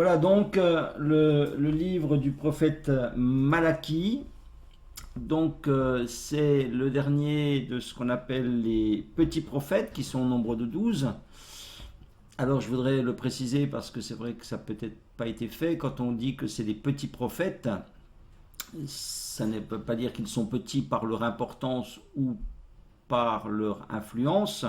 Voilà donc le livre du prophète Malachie. Donc c'est le dernier de ce qu'on appelle les petits prophètes qui sont au nombre de 12. Alors je voudrais le préciser parce que c'est vrai que ça n'a peut-être pas été fait. Quand on dit que c'est des petits prophètes, ça ne peut pas dire qu'ils sont petits par leur importance ou par leur influence,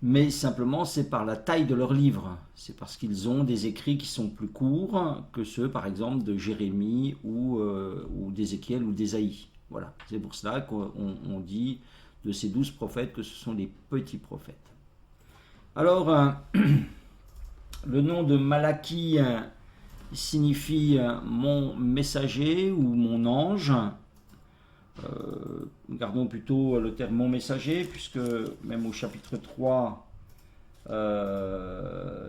mais simplement c'est par la taille de leurs livres. C'est parce qu'ils ont des écrits qui sont plus courts que ceux par exemple de Jérémie ou d'Ézéchiel ou d'Ésaïe. Voilà, c'est pour cela qu'on dit de ces 12 prophètes que ce sont des petits prophètes. Alors, le nom de Malachie signifie mon messager ou mon ange. Gardons plutôt le terme mon messager, puisque même au chapitre 3,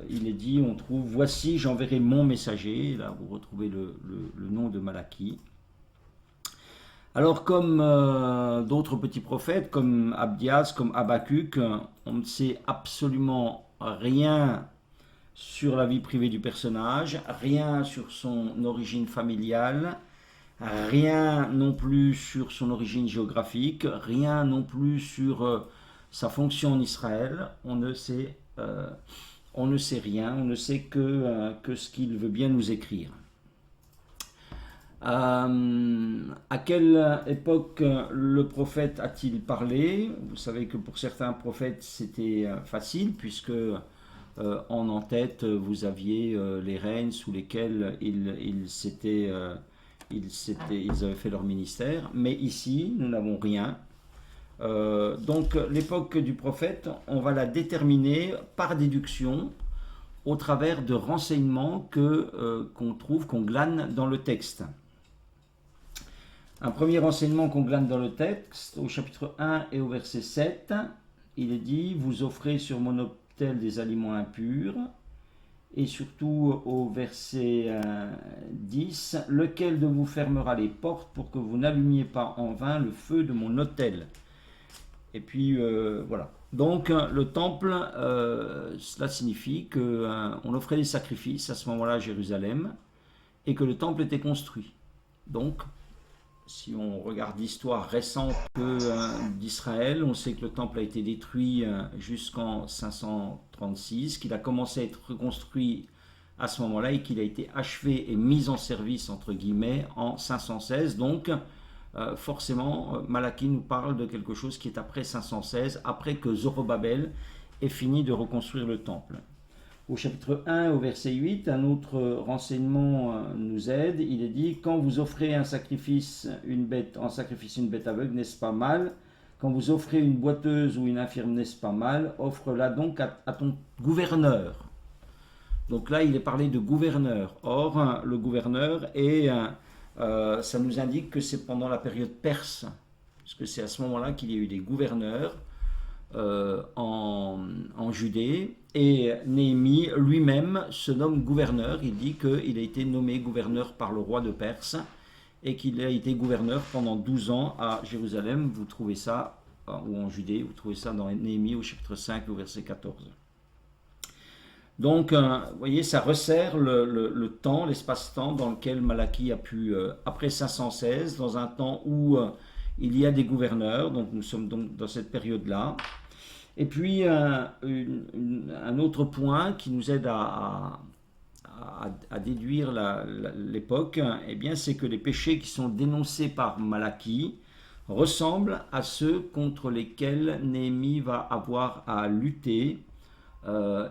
il est dit, on trouve voici j'enverrai mon messager. Là vous retrouvez le nom de Malachie. Alors comme d'autres petits prophètes comme Abdias, comme Habakkuk, on ne sait absolument rien sur la vie privée du personnage, rien sur son origine familiale, rien non plus sur son origine géographique, rien non plus sur sa fonction en Israël. On ne sait rien, on ne sait que ce qu'il veut bien nous écrire. À quelle époque le prophète a-t-il parlé? Vous savez que pour certains prophètes c'était facile, puisque en tête vous aviez les règnes sous lesquels ils avaient fait leur ministère, mais ici nous n'avons rien. Donc l'époque du prophète, on va la déterminer par déduction au travers de renseignements qu'on trouve, qu'on glane dans le texte. Un premier renseignement qu'on glane dans le texte, au chapitre 1 et au verset 7, il est dit « Vous offrez sur mon autel des aliments impurs ». Et surtout au verset 10, « Lequel de vous fermera les portes pour que vous n'allumiez pas en vain le feu de mon autel ?» Et puis voilà. Donc le temple, cela signifie qu'on offrait des sacrifices à ce moment-là à Jérusalem et que le temple était construit. Donc, si on regarde l'histoire récente d'Israël, on sait que le temple a été détruit jusqu'en 536, qu'il a commencé à être reconstruit à ce moment-là et qu'il a été achevé et mis en service, entre guillemets, en 516. Donc, forcément, Malachie nous parle de quelque chose qui est après 516, après que Zorobabel ait fini de reconstruire le temple. Au chapitre 1, au verset 8, un autre renseignement nous aide. Il est dit « Quand vous offrez en sacrifice une bête aveugle, n'est-ce pas mal? Quand vous offrez une boiteuse ou une infirme, n'est-ce pas mal? Offre-la donc à ton gouverneur. » Donc là, il est parlé de gouverneur. Or, le gouverneur, ça nous indique que c'est pendant la période perse, parce que c'est à ce moment-là qu'il y a eu des gouverneurs en Judée, et Néhémie lui-même se nomme gouverneur. Il dit qu'il a été nommé gouverneur par le roi de Perse et qu'il a été gouverneur pendant 12 ans à Jérusalem. Vous trouvez ça, ou en Judée, vous trouvez ça dans Néhémie au chapitre 5 au verset 14. Donc, vous voyez, ça resserre le temps, l'espace-temps dans lequel Malachie a pu, après 516, dans un temps où il y a des gouverneurs, donc nous sommes donc dans cette période-là. Et puis, un autre point qui nous aide à déduire l'époque, eh bien, c'est que les péchés qui sont dénoncés par Malachie ressemblent à ceux contre lesquels Néhémie va avoir à lutter,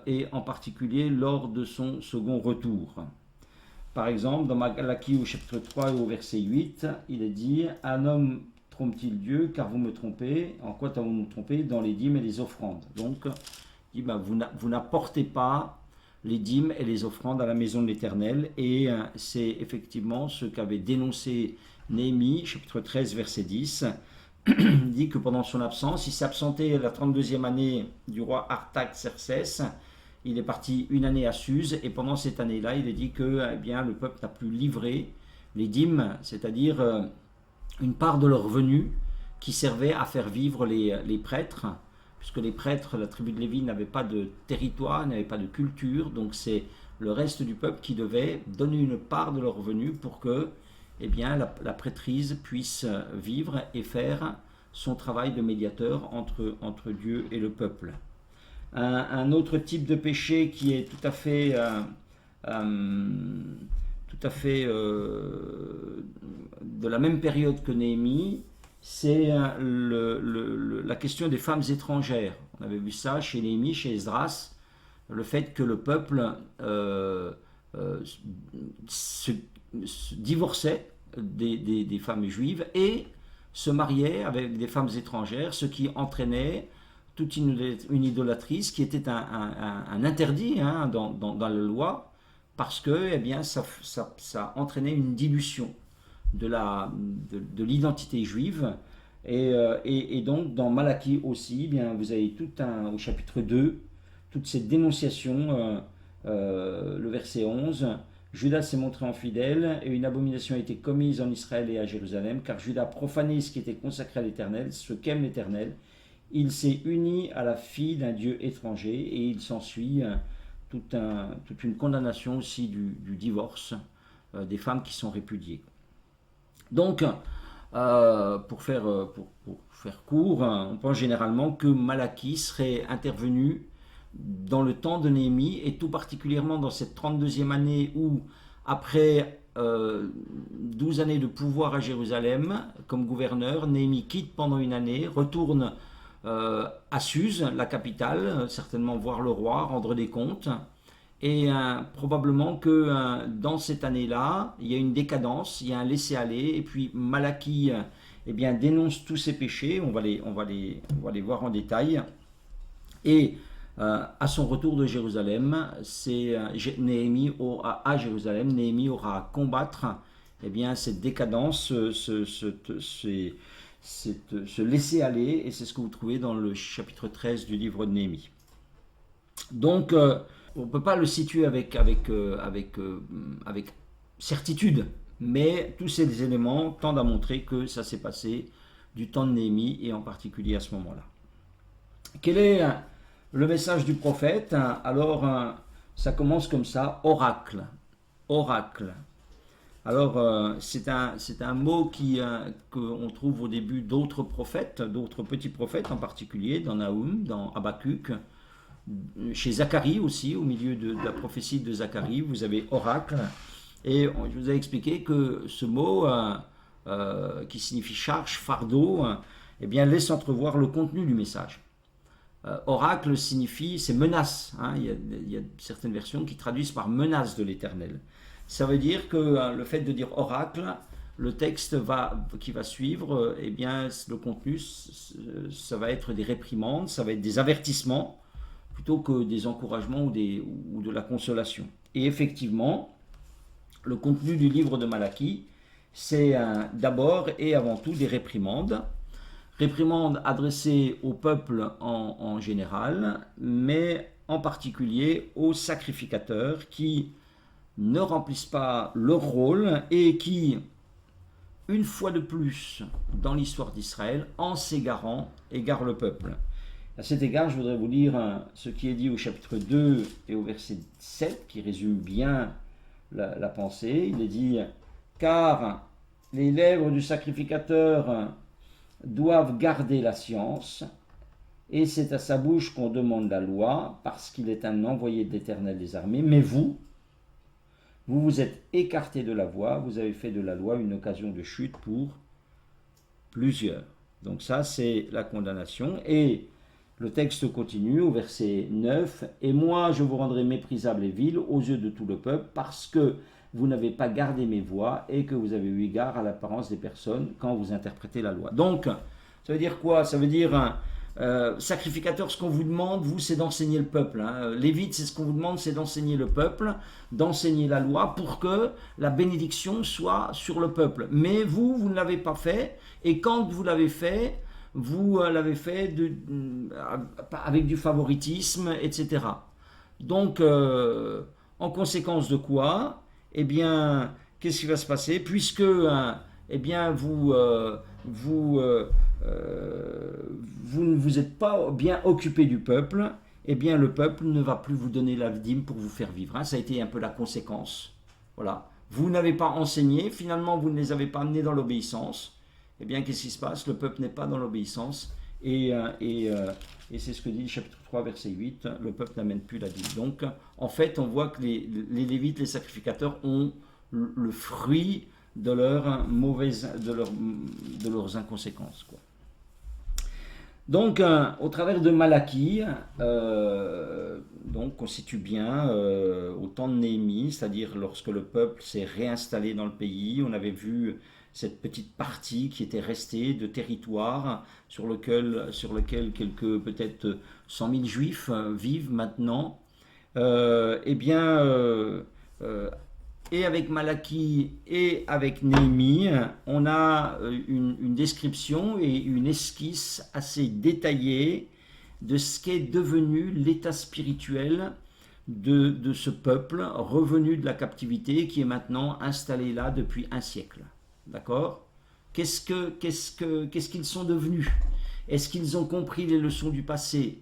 et en particulier lors de son second retour. Par exemple, dans Malachie au chapitre 3 et au verset 8, il est dit « Un homme trompe-t-il Dieu, car vous me trompez. En quoi avons-nous trompé? Dans les dîmes et les offrandes. » Donc, il dit, vous n'apportez pas les dîmes et les offrandes à la maison de l'Éternel. Et c'est effectivement ce qu'avait dénoncé Néhémie, chapitre 13, verset 10. Il dit que pendant son absence, il s'est absenté la 32e année du roi Artaxerxès. Il est parti une année à Suse, et pendant cette année-là, il est dit que le peuple n'a plus livré les dîmes, c'est-à-dire une part de leur revenu qui servait à faire vivre les prêtres, puisque les prêtres, la tribu de Lévi, n'avaient pas de territoire, n'avaient pas de culture, donc c'est le reste du peuple qui devait donner une part de leurs revenus pour que eh bien, la prêtrise puisse vivre et faire son travail de médiateur entre Dieu et le peuple. Un autre type de péché qui est tout à fait de la même période que Néhémie, c'est la question des femmes étrangères. On avait vu ça chez Néhémie, chez Esdras, le fait que le peuple se divorçait des femmes juives et se mariait avec des femmes étrangères, ce qui entraînait toute une idolâtrie, qui était un interdit dans la loi, parce que eh bien, ça entraînait une dilution de l'identité juive. Et donc dans Malachie aussi, eh bien, vous avez au chapitre 2, toute cette dénonciation, le verset 11, Judas s'est montré infidèle et une abomination a été commise en Israël et à Jérusalem, car Judas a profané ce qui était consacré à l'Éternel, ce qu'aime l'Éternel. Il s'est uni à la fille d'un Dieu étranger et il s'ensuit toute une condamnation aussi du divorce des femmes qui sont répudiées. Donc, pour faire court, on pense généralement que Malachie serait intervenu dans le temps de Néhémie et tout particulièrement dans cette 32e année où, après 12 années de pouvoir à Jérusalem comme gouverneur, Néhémie quitte pendant une année, retourne à Suse, la capitale, certainement voir le roi, rendre des comptes. Et probablement que dans cette année-là, il y a une décadence, il y a un laisser-aller, et puis Malachie eh bien, dénonce tous ses péchés, on va les voir en détail. Et à son retour de Jérusalem, Néhémie à Jérusalem, Néhémie aura à combattre eh bien, cette décadence, ce laisser-aller, et c'est ce que vous trouvez dans le chapitre 13 du livre de Néhémie. Donc, on ne peut pas le situer avec certitude, mais tous ces éléments tendent à montrer que ça s'est passé du temps de Néhémie, et en particulier à ce moment-là. Quel est le message du prophète? Alors, ça commence comme ça, oracle. Oracle. Alors, c'est un mot qu'on trouve au début d'autres prophètes, d'autres petits prophètes en particulier, dans Nahum, dans Habakkuk, chez Zacharie aussi, au milieu de la prophétie de Zacharie, vous avez oracle. Et je vous ai expliqué que ce mot, qui signifie charge, fardeau, eh bien, laisse entrevoir le contenu du message. Oracle signifie, c'est menace. Il y a certaines versions qui traduisent par menace de l'Éternel. Ça veut dire que le fait de dire oracle, le texte qui va suivre, eh bien, le contenu, ça va être des réprimandes, ça va être des avertissements, plutôt que des encouragements ou de la consolation. Et effectivement, le contenu du livre de Malachie, c'est d'abord et avant tout des réprimandes. Réprimandes adressées au peuple en général, mais en particulier aux sacrificateurs qui ne remplissent pas leur rôle et qui, une fois de plus dans l'histoire d'Israël, en s'égarant, égarent le peuple. À cet égard, je voudrais vous lire ce qui est dit au chapitre 2 et au verset 7, qui résume bien la pensée. Il est dit « Car les lèvres du sacrificateur doivent garder la science, et c'est à sa bouche qu'on demande la loi, parce qu'il est un envoyé de l'Éternel des armées. Mais vous vous êtes écartés de la voie, vous avez fait de la loi une occasion de chute pour plusieurs. » Donc ça, c'est la condamnation. Et le texte continue au verset 9. « Et moi, je vous rendrai méprisable et vil aux yeux de tout le peuple, parce que vous n'avez pas gardé mes voies et que vous avez eu égard à l'apparence des personnes quand vous interprétez la loi. » Donc, ça veut dire quoi? Ça veut dire, sacrificateur, ce qu'on vous demande, vous, c'est d'enseigner le peuple. Lévite, c'est ce qu'on vous demande, c'est d'enseigner le peuple, d'enseigner la loi pour que la bénédiction soit sur le peuple. Mais vous ne l'avez pas fait, et quand vous l'avez fait, vous l'avez fait avec du favoritisme, etc. Donc, en conséquence de quoi, eh bien, qu'est-ce qui va se passer? Puisque, eh bien, vous ne vous êtes pas bien occupé du peuple, eh bien le peuple ne va plus vous donner la dîme pour vous faire vivre. Hein. Ça a été un peu la conséquence. Voilà. Vous n'avez pas enseigné, finalement vous ne les avez pas amenés dans l'obéissance. Eh bien qu'est-ce qui se passe? Le peuple n'est pas dans l'obéissance. Et c'est ce que dit le chapitre 3, verset 8, le peuple n'amène plus la dîme. Donc en fait on voit que les Lévites, les sacrificateurs ont le fruit de leurs inconséquences, quoi. Donc, au travers de Malachie, donc on situe bien au temps de Néhémie, c'est-à-dire lorsque le peuple s'est réinstallé dans le pays, on avait vu cette petite partie qui était restée de territoire sur lequel quelques peut-être 100 000 juifs vivent maintenant. Eh bien, et avec Malachie et avec Néhémie, on a une description et une esquisse assez détaillée de ce qu'est devenu l'état spirituel de ce peuple revenu de la captivité qui est maintenant installé là depuis un siècle. D'accord ? Qu'est-ce qu'ils sont devenus ? Est-ce qu'ils ont compris les leçons du passé ?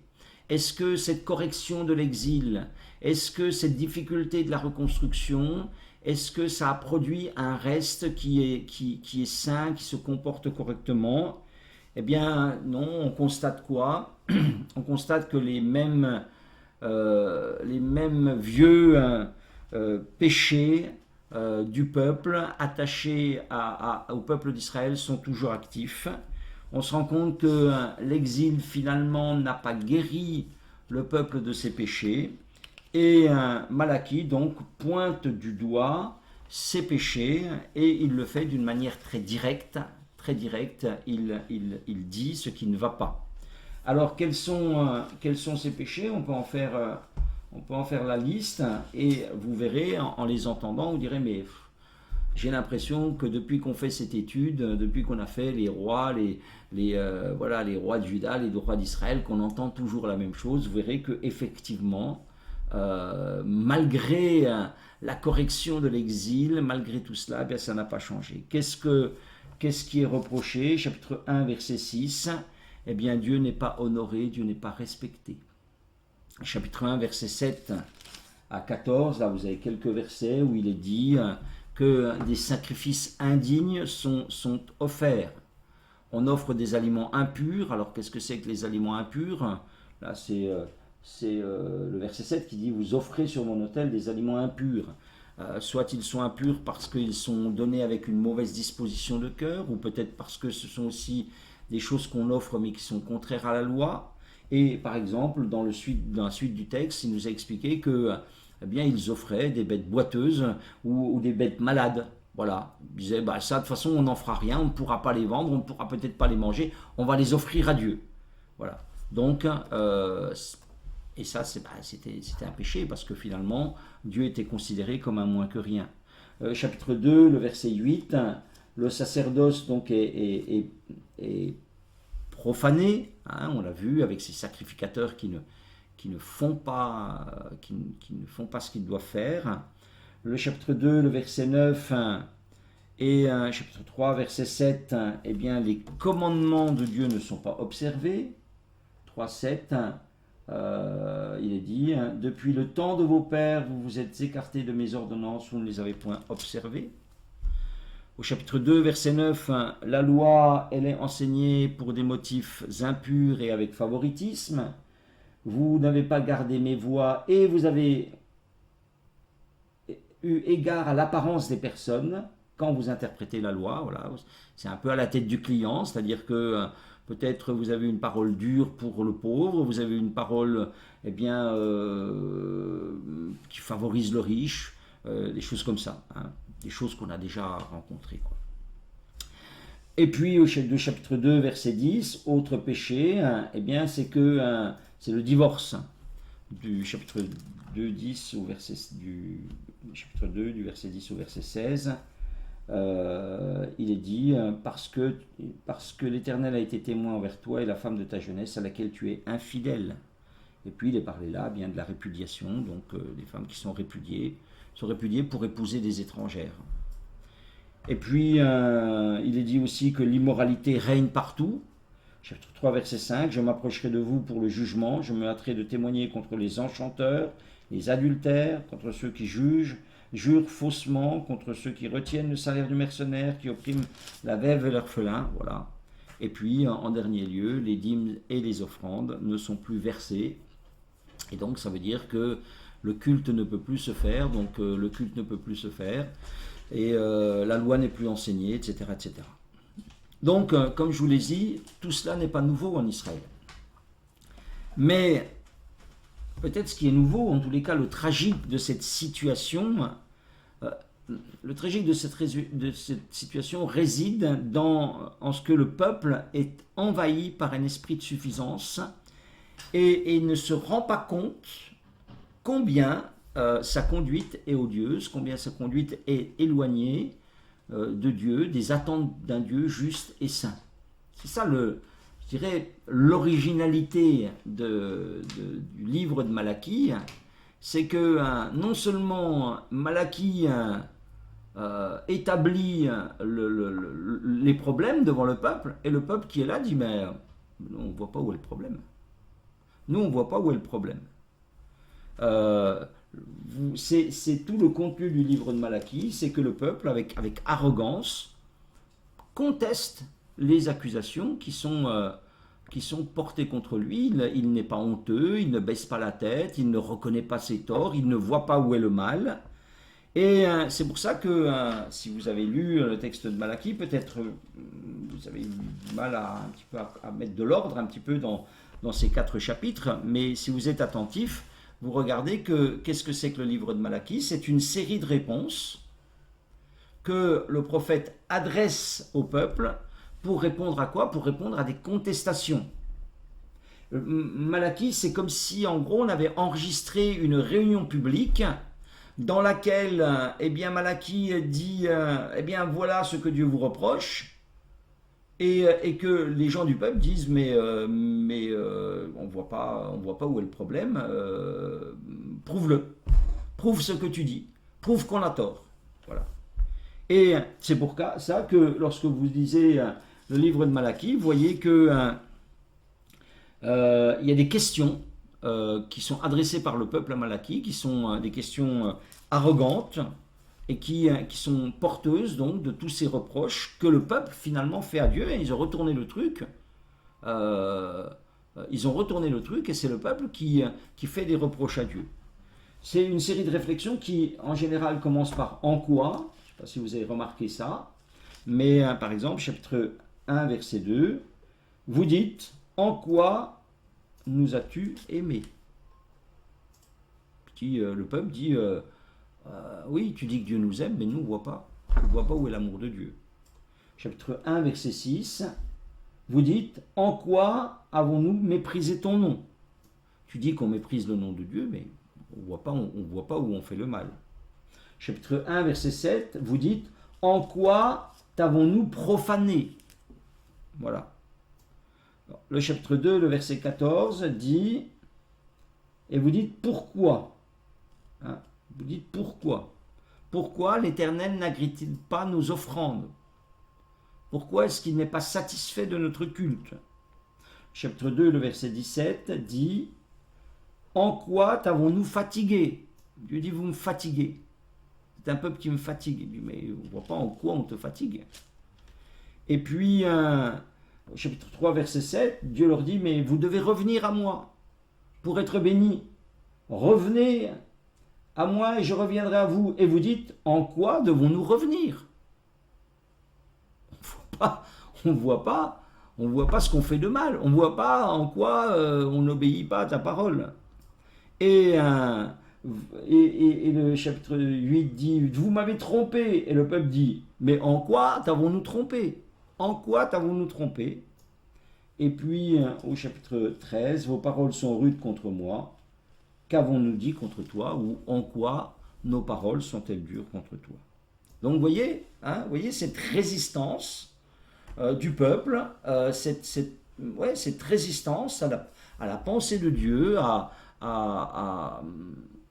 Est-ce que cette correction de l'exil, est-ce que cette difficulté de la reconstruction, est-ce que ça a produit un reste qui est sain, qui se comporte correctement? Eh bien non, on constate quoi? On constate que les mêmes vieux péchés du peuple attachés au peuple d'Israël sont toujours actifs. On se rend compte que l'exil finalement n'a pas guéri le peuple de ses péchés. Et Malachie donc pointe du doigt ses péchés et il le fait d'une manière très directe. Il dit ce qui ne va pas. Alors quels sont ces péchés? On peut en faire la liste et vous verrez en les entendant, vous direz mais j'ai l'impression que depuis qu'on fait cette étude, depuis qu'on a fait les rois, les rois de Juda, les rois d'Israël, qu'on entend toujours la même chose, vous verrez que effectivement, malgré la correction de l'exil, malgré tout cela, eh bien, ça n'a pas changé. Qu'est-ce qui est reproché? Chapitre 1, verset 6, eh bien Dieu n'est pas honoré, Dieu n'est pas respecté. Chapitre 1, verset 7 à 14, là vous avez quelques versets où il est dit que des sacrifices indignes sont offerts. On offre des aliments impurs. Alors qu'est-ce que c'est que les aliments impurs? Là c'est le verset 7 qui dit « Vous offrez sur mon autel des aliments impurs ». Soit ils sont impurs parce qu'ils sont donnés avec une mauvaise disposition de cœur, ou peut-être parce que ce sont aussi des choses qu'on offre mais qui sont contraires à la loi. Et par exemple, dans la suite du texte, il nous a expliqué que eh bien, ils offraient des bêtes boiteuses ou des bêtes malades. Voilà, ils disaient ça de toute façon on n'en fera rien, on ne pourra pas les vendre, on ne pourra peut-être pas les manger, on va les offrir à Dieu. Voilà. Donc, et ça c'était un péché parce que finalement Dieu était considéré comme un moins que rien. Chapitre 2, le verset 8, le sacerdoce donc est profané, hein, on l'a vu avec ces sacrificateurs qui ne font pas ce qu'ils doivent faire. Le chapitre 2, le verset 9 et chapitre 3, verset 7, eh bien les commandements de Dieu ne sont pas observés. 3, 7, il est dit, depuis le temps de vos pères, vous vous êtes écartés de mes ordonnances, vous ne les avez point observées. Au chapitre 2, verset 9, la loi, elle est enseignée pour des motifs impurs et avec favoritisme. Vous n'avez pas gardé mes voies et vous avez eu égard à l'apparence des personnes quand vous interprétez la loi. Voilà. C'est un peu à la tête du client, c'est-à-dire que peut-être vous avez une parole dure pour le pauvre, vous avez une parole qui favorise le riche, des choses comme ça, hein, des choses qu'on a déjà rencontrées, quoi. Et puis au chapitre 2, verset 10, autre péché, eh bien c'est le divorce. Du chapitre 2, 10 au verset du chapitre 2, du verset 10 au verset 16, il est dit parce que l'Éternel a été témoin envers toi et la femme de ta jeunesse à laquelle tu es infidèle. Et puis il est parlé là bien de la répudiation, donc les femmes qui sont répudiées pour épouser des étrangères. Et puis il est dit aussi que l'immoralité règne partout. Chapitre 3, verset 5, je m'approcherai de vous pour le jugement, je me hâterai de témoigner contre les enchanteurs, les adultères, contre ceux qui jurent faussement, contre ceux qui retiennent le salaire du mercenaire, qui oppriment la veuve et l'orphelin, voilà. Et puis, en dernier lieu, les dîmes et les offrandes ne sont plus versées. Et donc, ça veut dire que le culte ne peut plus se faire, donc le culte ne peut plus se faire, et la loi n'est plus enseignée, etc., etc. Donc, comme je vous l'ai dit, tout cela n'est pas nouveau en Israël. Mais peut-être ce qui est nouveau, en tous les cas, le tragique de cette situation, le tragique de cette situation réside en ce que le peuple est envahi par un esprit de suffisance et ne se rend pas compte combien sa conduite est odieuse, combien sa conduite est éloignée de Dieu, des attentes d'un Dieu juste et saint. C'est ça, je dirais, l'originalité du livre de Malachie, c'est que non seulement Malachie établit les problèmes devant le peuple, et le peuple qui est là dit, mais on ne voit pas où est le problème. Nous, on ne voit pas où est le problème. C'est tout le contenu du livre de Malachie, c'est que le peuple, avec arrogance, conteste les accusations qui sont portées contre lui. Il n'est pas honteux, il ne baisse pas la tête, il ne reconnaît pas ses torts, il ne voit pas où est le mal. Et c'est pour ça que si vous avez lu le texte de Malachie, peut-être vous avez eu du mal un petit peu à mettre de l'ordre un petit peu dans ces 4 chapitres, mais si vous êtes attentif, vous regardez qu'est-ce que c'est que le livre de Malachie? C'est une série de réponses que le prophète adresse au peuple pour répondre à quoi? Pour répondre à des contestations. Malachie, c'est comme si en gros on avait enregistré une réunion publique dans laquelle Malachie dit voilà ce que Dieu vous reproche, et que les gens du peuple disent mais on voit pas où est le problème, prouve-le, prouve ce que tu dis, prouve qu'on a tort, voilà. Et c'est pour ça que lorsque vous lisez le livre de Malachie, vous voyez que il y a des questions qui sont adressées par le peuple à Malachie, qui sont des questions arrogantes et qui sont porteuses donc de tous ces reproches que le peuple finalement fait à Dieu. Et ils ont retourné le truc. Et c'est le peuple qui fait des reproches à Dieu. C'est une série de réflexions qui en général commence par en quoi. Je ne sais pas si vous avez remarqué ça. Mais par exemple, chapitre 1, verset 2, vous dites en quoi nous as-tu aimés? Puis le peuple dit oui, tu dis que Dieu nous aime, mais nous, on ne voit pas. On ne voit pas où est l'amour de Dieu. Chapitre 1, verset 6, vous dites en quoi avons-nous méprisé ton nom? Tu dis qu'on méprise le nom de Dieu, mais on ne voit pas où on fait le mal. Chapitre 1, verset 7, vous dites en quoi t'avons-nous profané? Voilà. Alors, le chapitre 2, le verset 14 dit, et vous dites pourquoi? Vous dites pourquoi? Pourquoi l'Éternel n'agrée-t-il pas nos offrandes? Pourquoi est-ce qu'il n'est pas satisfait de notre culte? Chapitre 2, le verset 17 dit en quoi t'avons-nous fatigué? Dieu dit vous me fatiguez. C'est un peuple qui me fatigue. Il dit mais on ne voit pas en quoi on te fatigue. Et puis au chapitre 3, verset 7, Dieu leur dit mais vous devez revenir à moi pour être bénis. Revenez à moi et je reviendrai à vous. Et vous dites, en quoi devons-nous revenir? On ne voit pas ce qu'on fait de mal. On ne voit pas en quoi on n'obéit pas à ta parole. Et le chapitre 8 dit, vous m'avez trompé. Et le peuple dit, mais en quoi t'avons-nous trompé? En quoi t'avons-nous trompé? Et puis au chapitre 13, vos paroles sont rudes contre moi. Qu'avons-nous dit contre toi, ou en quoi nos paroles sont-elles dures contre toi? Donc vous voyez cette résistance du peuple, cette résistance à la pensée de Dieu, à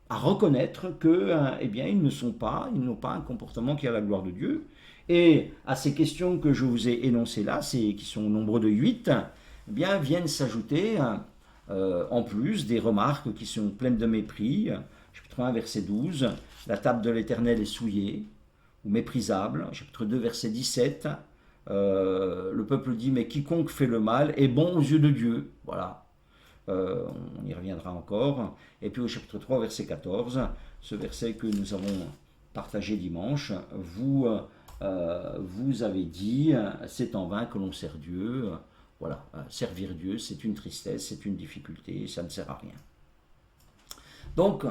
reconnaître que ils n'ont pas un comportement qui a la gloire de Dieu. Et à ces questions que je vous ai énoncées là, qui sont au nombre de 8, eh bien, viennent s'ajouter en plus des remarques qui sont pleines de mépris. Chapitre 1, verset 12, la table de l'Éternel est souillée ou méprisable. Chapitre 2, verset 17, le peuple dit, mais quiconque fait le mal est bon aux yeux de Dieu. Voilà, on y reviendra encore. Et puis au chapitre 3, verset 14, ce verset que nous avons partagé dimanche, vous avez dit, c'est en vain que l'on sert Dieu. Voilà, servir Dieu, c'est une tristesse, c'est une difficulté, ça ne sert à rien. Donc,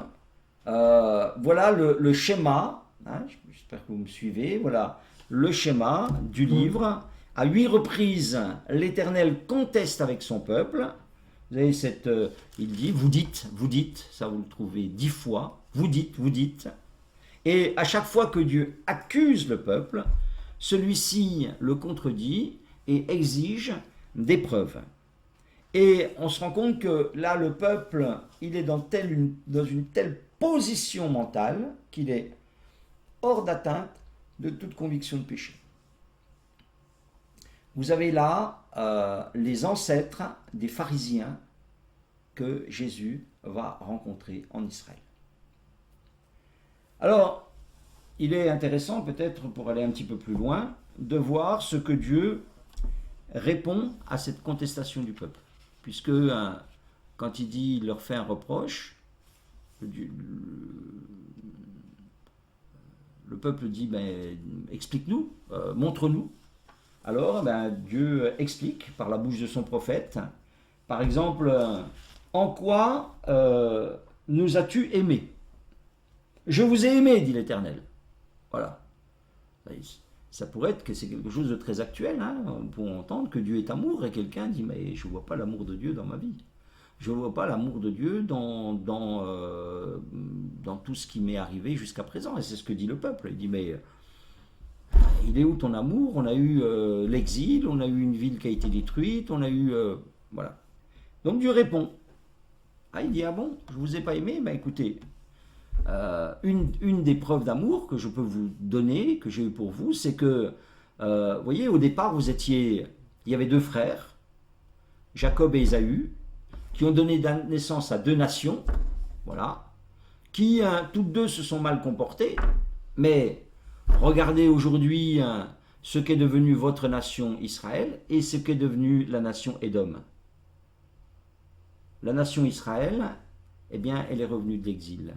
voilà le schéma, hein, j'espère que vous me suivez, voilà le schéma du livre. À 8 reprises, l'Éternel conteste avec son peuple. Vous avez il dit, vous dites, ça vous le trouvez 10 fois, vous dites. Et à chaque fois que Dieu accuse le peuple, celui-ci le contredit et exige des preuves. Et on se rend compte que là, le peuple, il est dans une telle position mentale qu'il est hors d'atteinte de toute conviction de péché. Vous avez là les ancêtres des pharisiens que Jésus va rencontrer en Israël. Alors, il est intéressant peut-être pour aller un petit peu plus loin, de voir ce que Dieu répond à cette contestation du peuple. Puisque quand il leur fait un reproche, le peuple dit, explique-nous, montre-nous. Alors Dieu explique par la bouche de son prophète, par exemple, en quoi nous as-tu aimés? Je vous ai aimé, dit l'Éternel. Voilà. Ça pourrait être que c'est quelque chose de très actuel, hein. On peut entendre que Dieu est amour et quelqu'un dit, mais je ne vois pas l'amour de Dieu dans ma vie. Je ne vois pas l'amour de Dieu dans tout ce qui m'est arrivé jusqu'à présent. Et c'est ce que dit le peuple. Il dit, mais il est où ton amour? On a eu l'exil, on a eu une ville qui a été détruite, on a eu... voilà. Donc Dieu répond. Il dit, ah bon, je ne vous ai pas aimé? Écoutez, une des preuves d'amour que je peux vous donner, que j'ai eu pour vous, c'est que, vous voyez, au départ, il y avait 2 frères, Jacob et Ésaü, qui ont donné naissance à 2 nations, voilà, qui toutes 2 se sont mal comportées, mais regardez aujourd'hui ce qu'est devenu votre nation Israël et ce qu'est devenu la nation Édom. La nation Israël, eh bien, elle est revenue de l'exil.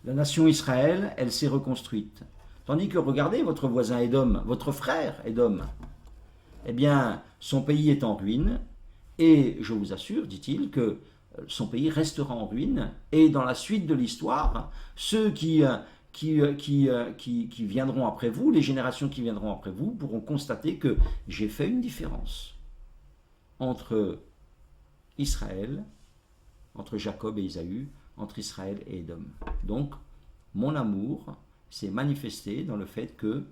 La nation Israël, elle s'est reconstruite. Tandis que, regardez, votre voisin Édom, votre frère Édom, eh bien, son pays est en ruine, et je vous assure, dit-il, que son pays restera en ruine, et dans la suite de l'histoire, ceux qui viendront après vous, les générations qui viendront après vous, pourront constater que j'ai fait une différence entre Israël, entre Jacob et Ésaü, entre Israël et Édom. Donc, mon amour s'est manifesté dans le fait que,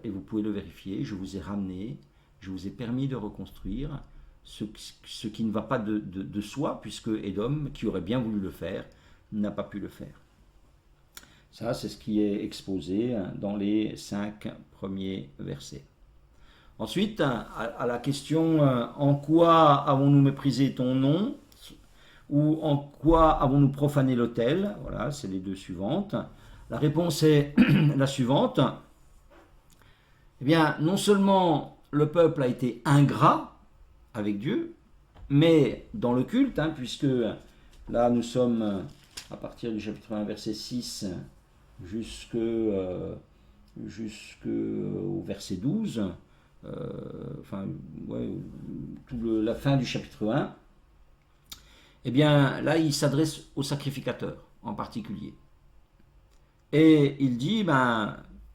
et vous pouvez le vérifier, je vous ai ramené, je vous ai permis de reconstruire ce qui ne va pas de soi, puisque Édom, qui aurait bien voulu le faire, n'a pas pu le faire. Ça, c'est ce qui est exposé dans les 5 premiers versets. Ensuite, à la question « En quoi avons-nous méprisé ton nom ?» ou « En quoi avons-nous profané l'autel ?» Voilà, c'est les 2 suivantes. La réponse est la suivante. Eh bien, non seulement le peuple a été ingrat avec Dieu, mais dans le culte, puisque là nous sommes à partir du chapitre 1, verset 6, jusqu'au verset 12, la fin du chapitre 1, eh bien là il s'adresse aux sacrificateurs en particulier. Et il dit,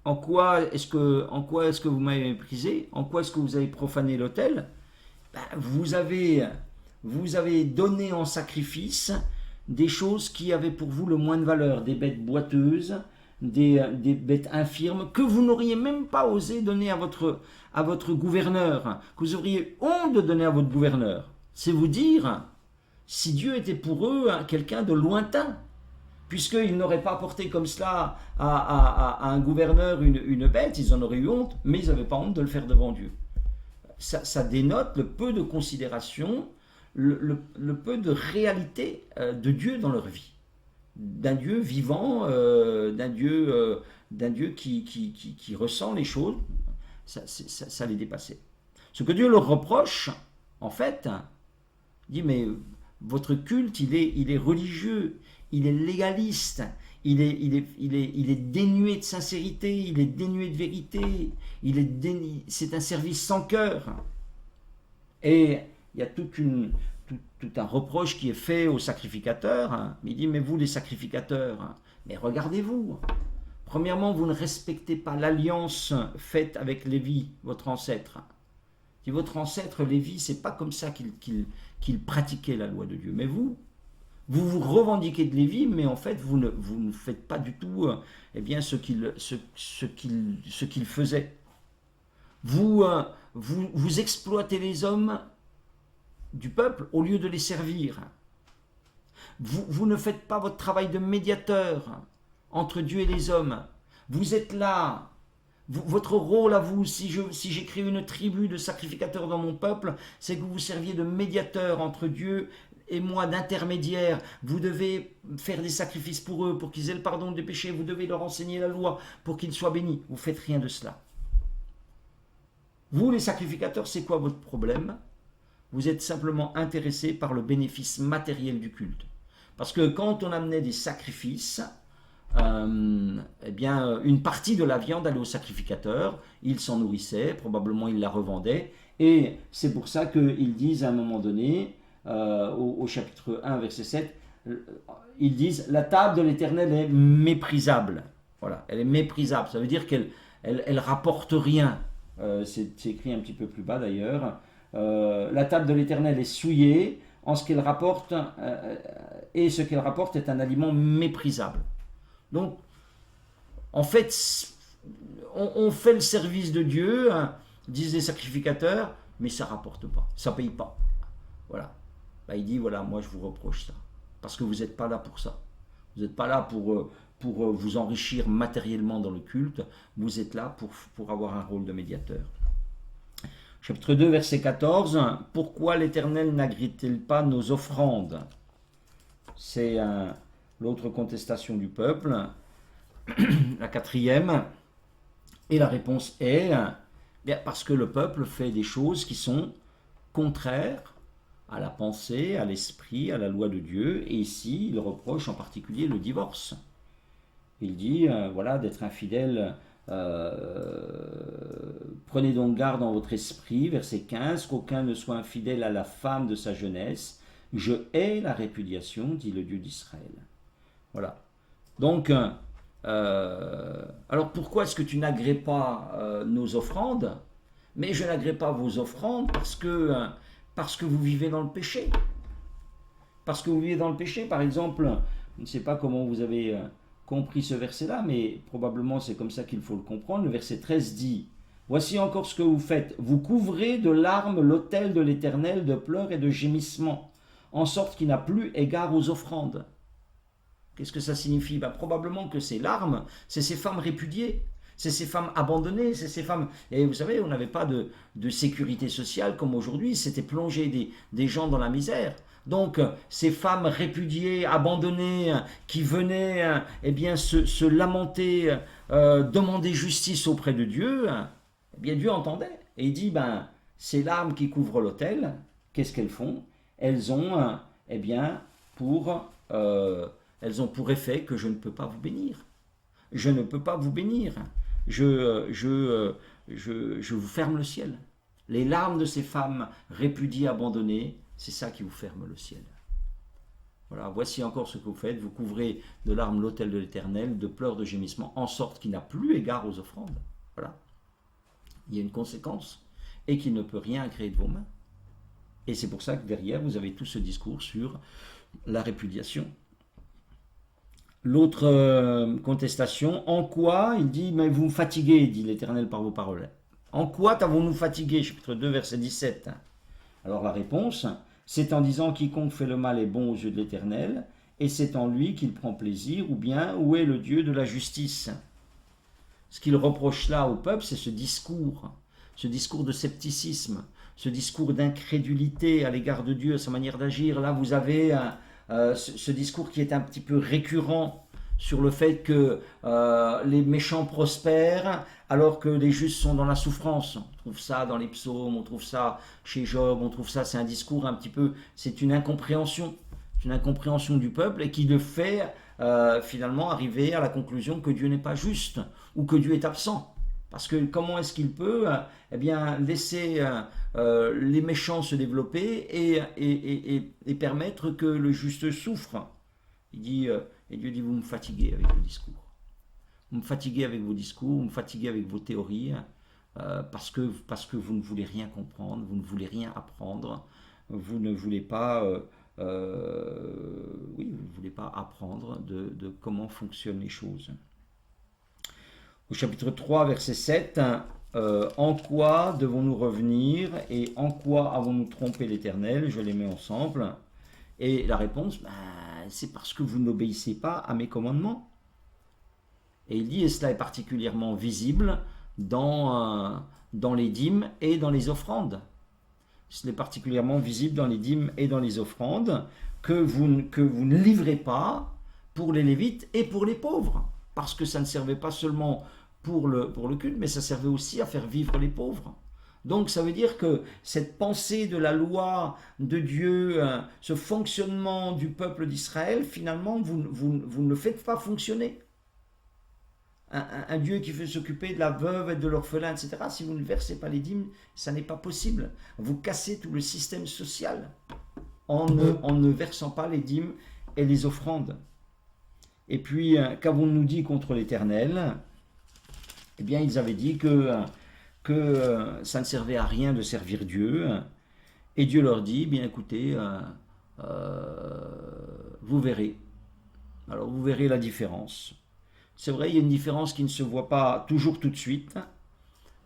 en quoi est-ce que vous m'avez méprisé? En quoi est-ce que vous avez profané l'autel? Vous avez donné en sacrifice des choses qui avaient pour vous le moins de valeur, des bêtes boiteuses, des bêtes infirmes, que vous n'auriez même pas osé donner à votre gouverneur, que vous auriez honte de donner à votre gouverneur. C'est vous dire si Dieu était pour eux quelqu'un de lointain, puisqu'ils n'auraient pas apporté comme cela à un gouverneur une bête, ils en auraient eu honte, mais ils n'avaient pas honte de le faire devant Dieu. ça dénote le peu de considération, le peu de réalité de Dieu dans leur vie. D'un Dieu vivant, d'un Dieu qui ressent les choses, ça les dépassait. Ce que Dieu leur reproche, en fait, il dit, mais votre culte, il est religieux, il est légaliste, il est dénué de sincérité, il est dénué de vérité, c'est un service sans cœur. Et il y a tout un reproche qui est fait aux sacrificateurs. Il dit, mais vous les sacrificateurs, mais regardez-vous. Premièrement, vous ne respectez pas l'alliance faite avec Lévi, votre ancêtre. Si votre ancêtre Lévi, c'est pas comme ça qu'il pratiquait la loi de Dieu. Mais vous vous revendiquez de Lévi, mais en fait, vous ne faites pas du tout ce qu'il faisait. Vous exploitez les hommes du peuple au lieu de les servir. Vous ne faites pas votre travail de médiateur entre Dieu et les hommes. Vous êtes là. Votre rôle à vous, si j'ai créé une tribu de sacrificateurs dans mon peuple, c'est que vous serviez de médiateur entre Dieu et moi, d'intermédiaire. Vous devez faire des sacrifices pour eux, pour qu'ils aient le pardon des péchés. Vous devez leur enseigner la loi pour qu'ils soient bénis. Vous ne faites rien de cela. Vous, les sacrificateurs, c'est quoi votre problème? Vous êtes simplement intéressés par le bénéfice matériel du culte. Parce que quand on amenait des sacrifices, une partie de la viande allait au sacrificateur, il s'en nourrissait, probablement il la revendait, et c'est pour ça qu'ils disent à un moment donné, au chapitre 1, verset 7, ils disent « La table de l'Éternel est méprisable ». Voilà, elle est méprisable, ça veut dire qu'elle rapporte rien. C'est écrit un petit peu plus bas d'ailleurs. La table de l'Éternel est souillée, en ce qu'elle rapporte, et ce qu'elle rapporte est un aliment méprisable. Donc, en fait, on fait le service de Dieu, disent les sacrificateurs, mais ça ne rapporte pas, ça ne paye pas. Voilà. Il dit, voilà, moi je vous reproche ça, parce que vous n'êtes pas là pour ça. Vous n'êtes pas là pour vous enrichir matériellement dans le culte, vous êtes là pour avoir un rôle de médiateur. Chapitre 2, verset 14, « Pourquoi l'Éternel n'agrée-t-il pas nos offrandes ?» C'est l'autre contestation du peuple, la quatrième, et la réponse est bien parce que le peuple fait des choses qui sont contraires à la pensée, à l'esprit, à la loi de Dieu, et ici il reproche en particulier le divorce. Il dit voilà, d'être infidèle, prenez donc garde dans votre esprit, verset 15, qu'aucun ne soit infidèle à la femme de sa jeunesse. Je hais la répudiation, dit le Dieu d'Israël. Voilà. Donc, alors pourquoi est-ce que tu n'agrées pas nos offrandes? Mais je n'agrée pas vos offrandes parce que vous vivez dans le péché. Parce que vous vivez dans le péché, par exemple, je ne sais pas comment vous avez compris ce verset-là, mais probablement c'est comme ça qu'il faut le comprendre. Le verset 13 dit « Voici encore ce que vous faites. Vous couvrez de larmes l'autel de l'Éternel, de pleurs et de gémissements, en sorte qu'il n'a plus égard aux offrandes. » Qu'est-ce que ça signifie? Probablement que ces larmes, c'est ces femmes répudiées, c'est ces femmes abandonnées, c'est ces femmes... Et vous savez, on n'avait pas de sécurité sociale comme aujourd'hui, c'était plonger des gens dans la misère. Donc, ces femmes répudiées, abandonnées, qui venaient se lamenter, demander justice auprès de Dieu, Dieu entendait. Et il dit, ces larmes qui couvrent l'autel, qu'est-ce qu'elles font? Elles ont pour effet que je ne peux pas vous bénir. Je ne peux pas vous bénir. Je vous ferme le ciel. Les larmes de ces femmes répudiées, abandonnées, c'est ça qui vous ferme le ciel. Voilà, voici encore ce que vous faites. Vous couvrez de larmes l'autel de l'Éternel, de pleurs, de gémissements, en sorte qu'il n'a plus égard aux offrandes. Voilà. Il y a une conséquence, et qu'il ne peut rien créer de vos mains. Et c'est pour ça que derrière, vous avez tout ce discours sur la répudiation. L'autre contestation, en quoi, il dit, mais vous me fatiguez, dit l'Éternel par vos paroles. En quoi t'avons-nous fatigué? Chapitre 2, verset 17. Alors la réponse, c'est en disant quiconque fait le mal est bon aux yeux de l'Éternel, et c'est en lui qu'il prend plaisir, ou bien où est le Dieu de la justice? Ce qu'il reproche là au peuple, c'est ce discours. ce discours de scepticisme, ce discours d'incrédulité à l'égard de Dieu, sa manière d'agir. Là, vous avez ce discours qui est un petit peu récurrent sur le fait que les méchants prospèrent alors que les justes sont dans la souffrance. On trouve ça dans les psaumes, on trouve ça chez Job, on trouve ça, c'est un discours un petit peu, c'est une incompréhension du peuple et qui le fait finalement arriver à la conclusion que Dieu n'est pas juste ou que Dieu est absent. Parce que comment est-ce qu'il peut eh bien, laisser les méchants se développer et permettre que le juste souffre. Il dit, et Dieu dit, vous me fatiguez avec vos discours. Vous me fatiguez avec vos discours, vous me fatiguez avec vos théories, parce que vous ne voulez rien comprendre, vous ne voulez rien apprendre, vous ne voulez pas... oui, vous ne voulez pas apprendre de comment fonctionnent les choses. Au chapitre 3, verset 7, en quoi devons-nous revenir et en quoi avons-nous trompé l'Éternel? Je les mets ensemble. Et la réponse, c'est parce que vous n'obéissez pas à mes commandements. Et il dit, et cela est particulièrement visible dans les dîmes et dans les offrandes. Ce n'est particulièrement visible dans les dîmes et dans les offrandes que vous ne livrez pas pour les Lévites et pour les pauvres. Parce que ça ne servait pas seulement pour le culte, mais ça servait aussi à faire vivre les pauvres. Donc ça veut dire que cette pensée de la loi de Dieu, ce fonctionnement du peuple d'Israël, finalement, vous ne le faites pas fonctionner. Un Dieu qui veut s'occuper de la veuve et de l'orphelin, etc., si vous ne versez pas les dîmes, ça n'est pas possible. Vous cassez tout le système social en ne versant pas les dîmes et les offrandes. Et puis, qu'avons-nous dit contre l'Éternel? Eh bien, ils avaient dit que ça ne servait à rien de servir Dieu. Et Dieu leur dit, bien écoutez, vous verrez. Alors, vous verrez la différence. C'est vrai, il y a une différence qui ne se voit pas toujours tout de suite,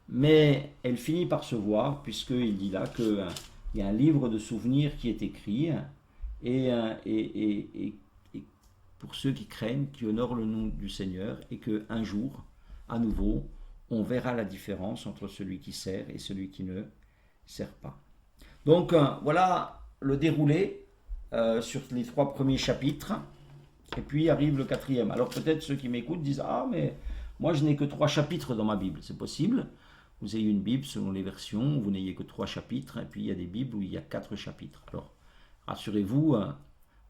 mais elle finit par se voir, puisqu'il dit là qu'il y a un livre de souvenirs qui est écrit, et pour ceux qui craignent, qui honorent le nom du Seigneur, et qu'un jour, à nouveau, on verra la différence entre celui qui sert et celui qui ne sert pas. Donc voilà le déroulé sur les 3 premiers chapitres. Et puis arrive le 4e. Alors peut-être ceux qui m'écoutent disent, ah mais moi je n'ai que 3 chapitres dans ma Bible. C'est possible. Vous ayez une Bible selon les versions, vous n'ayez que 3 chapitres, et puis il y a des Bibles où il y a 4 chapitres. Alors rassurez-vous,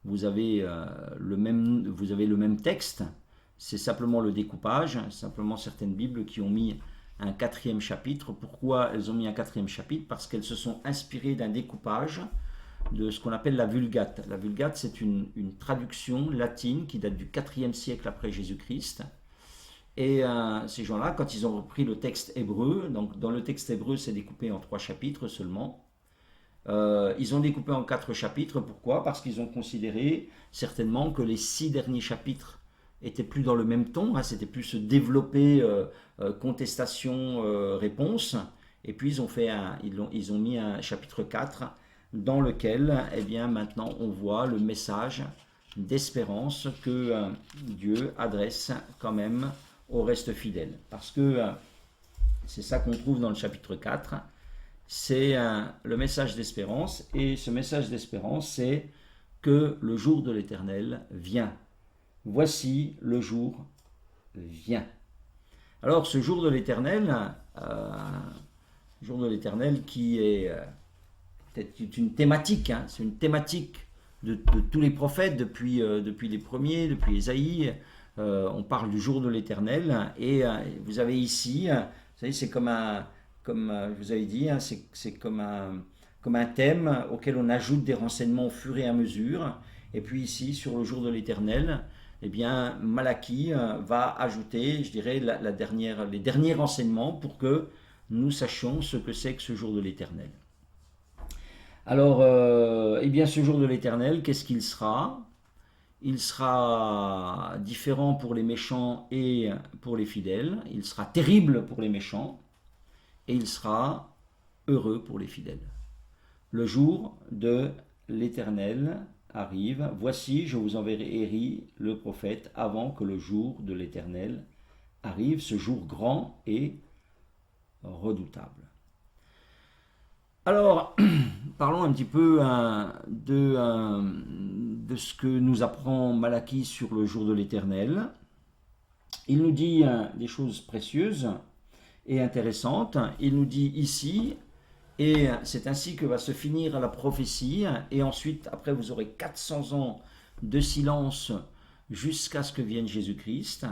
vous avez le même texte, c'est simplement le découpage, simplement certaines Bibles qui ont mis un 4e chapitre. Pourquoi elles ont mis un 4e chapitre? Parce qu'elles se sont inspirées d'un découpage de ce qu'on appelle la Vulgate. La Vulgate, c'est une traduction latine qui date du 4e siècle après Jésus-Christ. Et ces gens-là, quand ils ont repris le texte hébreu, donc dans le texte hébreu, c'est découpé en 3 chapitres seulement. Ils ont découpé en 4 chapitres. Pourquoi? Parce qu'ils ont considéré certainement que les 6 derniers chapitres étaient plus dans le même ton, c'était plus se développer contestation, réponse. Et puis ils ont mis un chapitre 4 dans lequel, eh bien, maintenant on voit le message d'espérance que Dieu adresse quand même au reste fidèle. Parce que c'est ça qu'on trouve dans le chapitre 4, c'est le message d'espérance, et ce message d'espérance, c'est que le jour de l'Éternel vient. Voici le jour vient. Alors ce jour de l'Éternel, qui est c'est une thématique, c'est une thématique de tous les prophètes depuis les premiers, depuis Ésaïe. On parle du jour de l'Éternel, et vous avez ici, vous savez, c'est comme je vous avais dit, c'est comme un thème auquel on ajoute des renseignements au fur et à mesure. Et puis ici, sur le jour de l'Éternel, eh bien, Malachie va ajouter, je dirais, les derniers renseignements pour que nous sachions ce que c'est que ce jour de l'Éternel. Alors, eh bien, ce jour de l'Éternel, qu'est-ce qu'il sera? Il sera différent pour les méchants et pour les fidèles. Il sera terrible pour les méchants et il sera heureux pour les fidèles. Le jour de l'Éternel arrive. Voici, je vous enverrai Élie, le prophète, avant que le jour de l'Éternel arrive, ce jour grand et redoutable. Alors, parlons un petit peu de ce que nous apprend Malachie sur le jour de l'Éternel. Il nous dit des choses précieuses et intéressantes. Il nous dit ici, et c'est ainsi que va se finir la prophétie, et ensuite, après, vous aurez 400 ans de silence jusqu'à ce que vienne Jésus-Christ.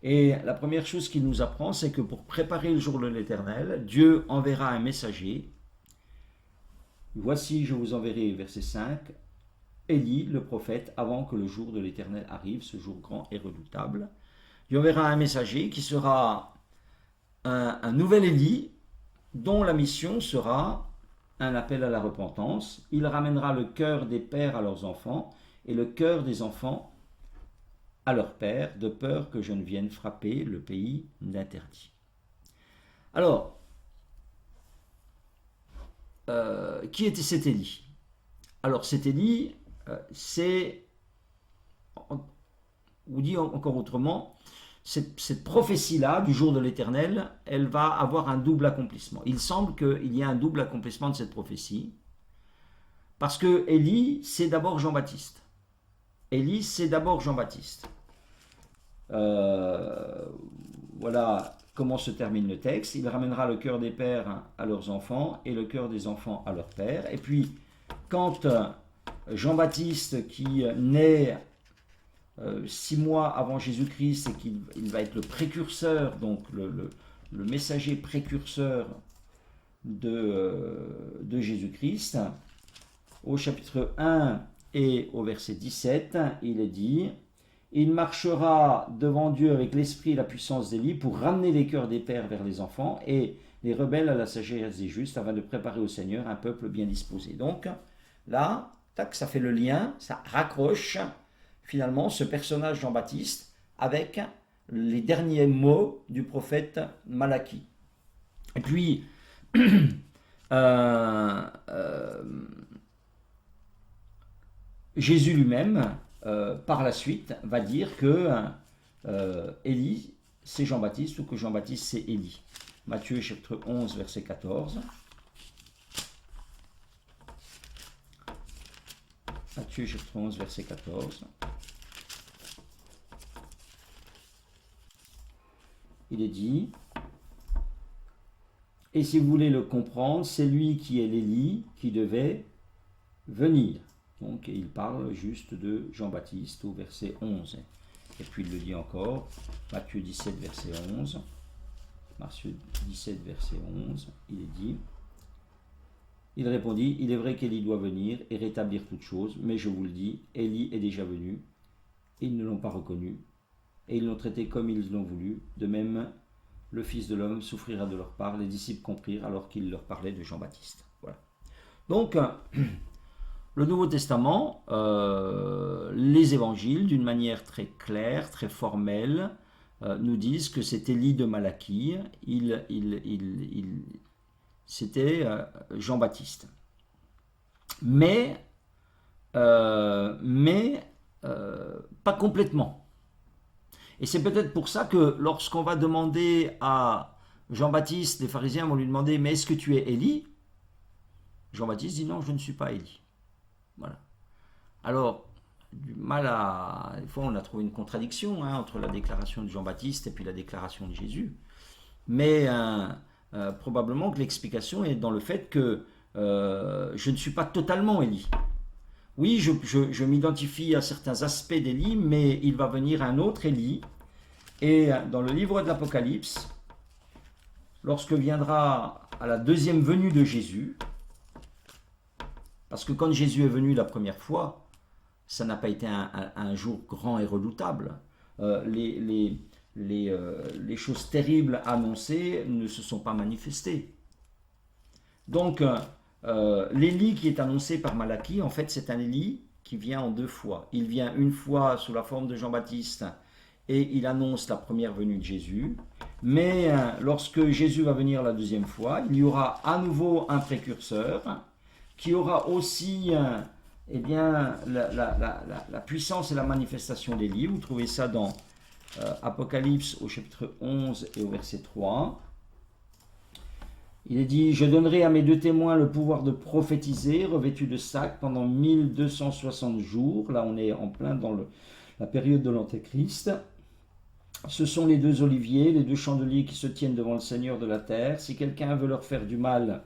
Et la première chose qu'il nous apprend, c'est que pour préparer le jour de l'Éternel, Dieu enverra un messager. Voici, je vous enverrai, verset 5, Élie, le prophète, avant que le jour de l'Éternel arrive, ce jour grand et redoutable. Dieu enverra un messager qui sera un nouvel Élie, dont la mission sera un appel à la repentance. Il ramènera le cœur des pères à leurs enfants et le cœur des enfants à leurs pères, de peur que je ne vienne frapper le pays d'interdit. Alors, qui était cet Élie? Alors cet Élie, c'est, on vous dit encore autrement, cette prophétie-là du jour de l'Éternel, elle va avoir un double accomplissement. Il semble qu'il y ait un double accomplissement de cette prophétie, parce que Élie, c'est d'abord Jean-Baptiste. Élie, c'est d'abord Jean-Baptiste. Voilà comment se termine le texte. Il ramènera le cœur des pères à leurs enfants et le cœur des enfants à leurs pères. Et puis, quand Jean-Baptiste, qui naît 6 mois avant Jésus-Christ et qu'il va être le précurseur, donc le messager précurseur de Jésus-Christ, au chapitre 1 et au verset 17, il est dit « Il marchera devant Dieu avec l'esprit et la puissance d'Élie pour ramener les cœurs des pères vers les enfants et les rebelles à la sagesse des justes afin de préparer au Seigneur un peuple bien disposé. » Donc là, tac, ça fait le lien, ça raccroche finalement ce personnage Jean-Baptiste avec les derniers mots du prophète Malachie. Et puis, Jésus lui-même, par la suite, va dire que Élie, c'est Jean-Baptiste, ou que Jean-Baptiste, c'est Élie. Matthieu chapitre 11, verset 14. Matthieu chapitre 11, verset 14. Il est dit, et si vous voulez le comprendre, c'est lui qui est l'Élie qui devait venir. Donc il parle juste de Jean-Baptiste au verset 11. Et puis il le dit encore, Matthieu 17, verset 11. Matthieu 17, verset 11, il est dit, il répondit, il est vrai qu'Élie doit venir et rétablir toutes choses, mais je vous le dis, Élie est déjà venu, et ils ne l'ont pas reconnu, et ils l'ont traité comme ils l'ont voulu. De même, le Fils de l'homme souffrira de leur part. Les disciples comprirent alors qu'il leur parlait de Jean-Baptiste. Voilà. Donc, le Nouveau Testament, les évangiles, d'une manière très claire, très formelle, nous disent que c'est Élie de Malachie, c'était Jean-Baptiste. Mais pas complètement. Et c'est peut-être pour ça que lorsqu'on va demander à Jean-Baptiste, les pharisiens vont lui demander « Mais est-ce que tu es Élie ?» Jean-Baptiste dit « Non, je ne suis pas Élie. » Voilà. Alors, du mal à... Des fois, on a trouvé une contradiction entre la déclaration de Jean-Baptiste et puis la déclaration de Jésus. Mais probablement que l'explication est dans le fait que je ne suis pas totalement Élie. Oui, je m'identifie à certains aspects d'Élie, mais il va venir un autre Élie. Et dans le livre de l'Apocalypse, lorsque viendra à la deuxième venue de Jésus, parce que quand Jésus est venu la première fois, ça n'a pas été un jour grand et redoutable. Les choses terribles annoncées ne se sont pas manifestées. Donc, l'Élie qui est annoncé par Malachie, en fait, c'est un Élie qui vient en deux fois. Il vient une fois sous la forme de Jean-Baptiste et il annonce la première venue de Jésus. Mais lorsque Jésus va venir la deuxième fois, il y aura à nouveau un précurseur qui aura aussi la puissance et la manifestation d'Élie. Vous trouvez ça dans Apocalypse au chapitre 11 et au verset 3. Il est dit, je donnerai à mes deux témoins le pouvoir de prophétiser, revêtus de sac pendant 1260 jours. Là, on est en plein dans la période de l'Antéchrist. Ce sont les deux oliviers, les deux chandeliers qui se tiennent devant le Seigneur de la terre. Si quelqu'un veut leur faire du mal,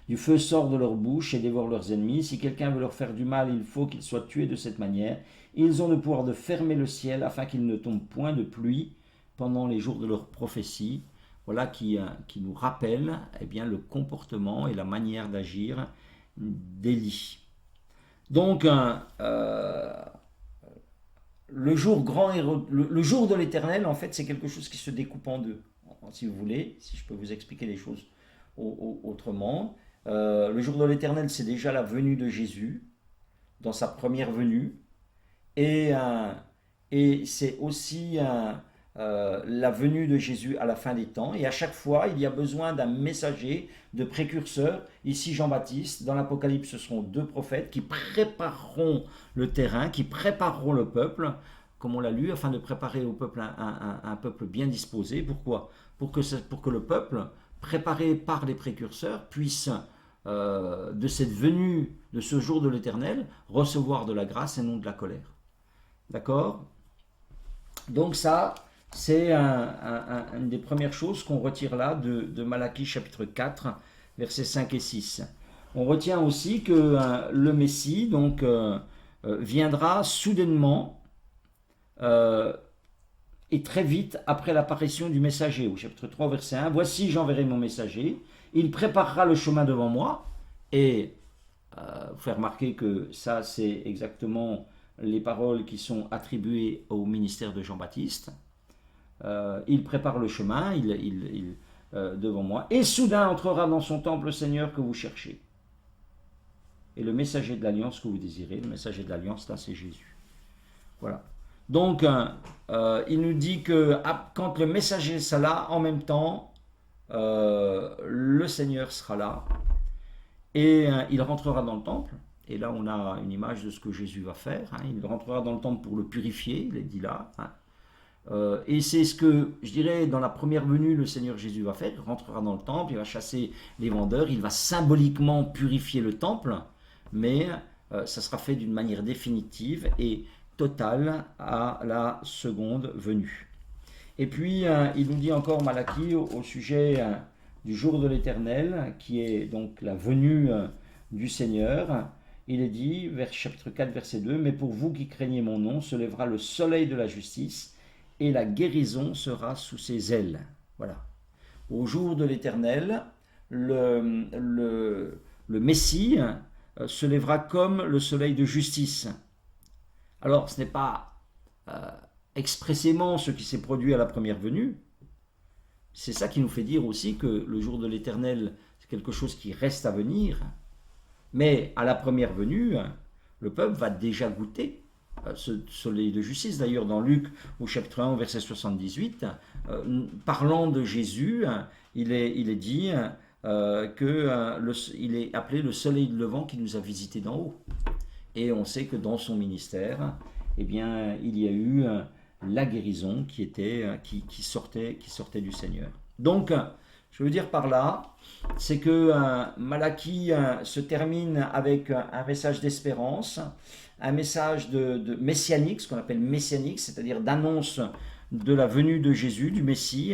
du feu sort de leur bouche et dévore leurs ennemis. Si quelqu'un veut leur faire du mal, il faut qu'ils soient tués de cette manière. Ils ont le pouvoir de fermer le ciel afin qu'il ne tombe point de pluie pendant les jours de leur prophétie. Voilà qui nous rappelle eh bien, le comportement et la manière d'agir d'Élie. Donc, le jour grand et le jour de l'Éternel, en fait, c'est quelque chose qui se découpe en deux, si vous voulez, si je peux vous expliquer les choses autrement. Le jour de l'Éternel, c'est déjà la venue de Jésus, dans sa première venue, et c'est aussi la venue de Jésus à la fin des temps. Et à chaque fois, il y a besoin d'un messager, de précurseur. Ici, Jean-Baptiste. Dans l'Apocalypse, ce seront deux prophètes qui prépareront le terrain, qui prépareront le peuple, comme on l'a lu, afin de préparer au peuple un peuple bien disposé. Pourquoi ? Pour que le peuple, préparé par les précurseurs, puisse, de cette venue, de ce jour de l'Éternel, recevoir de la grâce et non de la colère. D'accord ? Donc ça, c'est une des premières choses qu'on retire là de Malachie chapitre 4, versets 5 et 6. On retient aussi que le Messie donc, viendra soudainement et très vite après l'apparition du messager. Au chapitre 3, verset 1, « Voici, j'enverrai mon messager, il préparera le chemin devant moi. » Et vous faire remarquer que ça, c'est exactement les paroles qui sont attribuées au ministère de Jean-Baptiste. Il prépare le chemin devant moi. Et soudain entrera dans son temple le Seigneur que vous cherchez. Et le messager de l'alliance que vous désirez, le messager de l'alliance, là, c'est Jésus. Voilà. Donc, il nous dit que quand le messager sera là, en même temps, le Seigneur sera là. Et il rentrera dans le temple. Et là, on a une image de ce que Jésus va faire. Il rentrera dans le temple pour le purifier, il est dit là. Et c'est ce que, je dirais, dans la première venue, le Seigneur Jésus va faire. Il rentrera dans le temple, il va chasser les vendeurs, il va symboliquement purifier le temple, mais ça sera fait d'une manière définitive et totale à la seconde venue. Et puis, il nous dit encore Malachie au sujet du jour de l'Éternel, qui est donc la venue du Seigneur. Il est dit, chapitre 4, verset 2, « Mais pour vous qui craignez mon nom, se lèvera le soleil de la justice, et la guérison sera sous ses ailes. » Voilà. Au jour de l'Éternel, le Messie se lèvera comme le soleil de justice. Alors, ce n'est pas expressément ce qui s'est produit à la première venue. C'est ça qui nous fait dire aussi que le jour de l'Éternel, c'est quelque chose qui reste à venir. Mais à la première venue, le peuple va déjà goûter ce soleil de justice. D'ailleurs, dans Luc, au chapitre 1, verset 78, parlant de Jésus, il est dit qu'il est appelé le soleil de levant qui nous a visités d'en haut. Et on sait que dans son ministère, eh bien, il y a eu la guérison qui sortait du Seigneur. Donc, je veux dire par là, c'est que Malachie se termine avec un message d'espérance, un message de messianique, ce qu'on appelle messianique, c'est-à-dire d'annonce de la venue de Jésus, du Messie,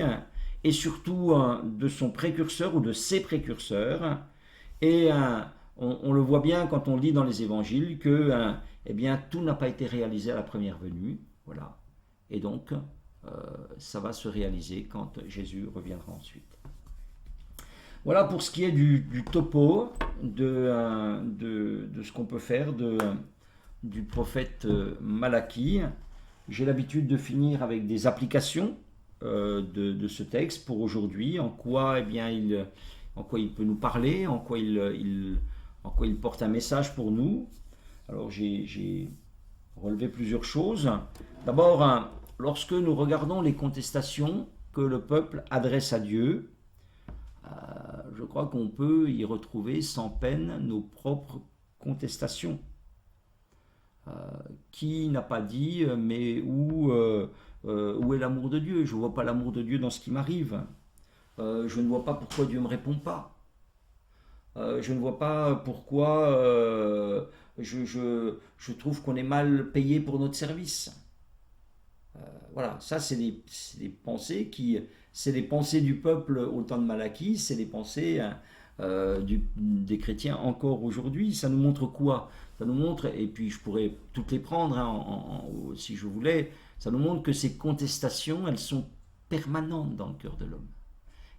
et surtout de son précurseur ou de ses précurseurs. Et on le voit bien quand on lit dans les évangiles que eh bien, tout n'a pas été réalisé à la première venue. Voilà. Et donc, ça va se réaliser quand Jésus reviendra ensuite. Voilà pour ce qui est du topo, de ce qu'on peut faire du prophète Malachie. J'ai l'habitude de finir avec des applications de ce texte pour aujourd'hui, en quoi il peut nous parler, en quoi il porte un message pour nous. Alors j'ai relevé plusieurs choses. D'abord, lorsque nous regardons les contestations que le peuple adresse à Dieu, je crois qu'on peut y retrouver sans peine nos propres contestations. Qui n'a pas dit mais où est l'amour de Dieu? Je ne vois pas l'amour de Dieu dans ce qui m'arrive. je ne vois pas pourquoi Dieu ne me répond pas. Je ne vois pas pourquoi je trouve qu'on est mal payé pour notre service. Voilà, ça c'est des pensées c'est les pensées du peuple au temps de Malachie, c'est les pensées des chrétiens encore aujourd'hui. Ça nous montre quoi? Ça nous montre, et puis je pourrais toutes les prendre hein, si je voulais, ça nous montre que ces contestations, elles sont permanentes dans le cœur de l'homme.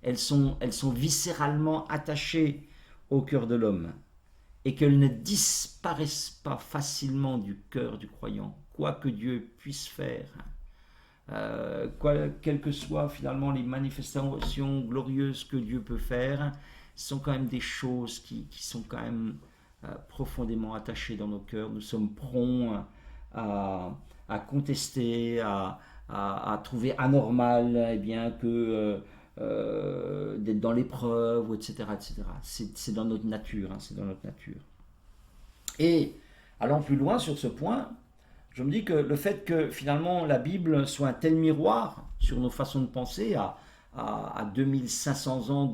Elles sont viscéralement attachées au cœur de l'homme et qu'elles ne disparaissent pas facilement du cœur du croyant, quoi que Dieu puisse faire. Quelles que soient finalement les manifestations glorieuses que Dieu peut faire, ce sont quand même des choses qui sont quand même profondément attachées dans nos cœurs. Nous sommes prompts à contester, à trouver anormal eh bien, d'être dans l'épreuve, etc. etc. C'est dans notre nature, hein, c'est dans notre nature. Et allant plus loin sur ce point, je me dis que le fait que finalement la Bible soit un tel miroir sur nos façons de penser à 2500 ans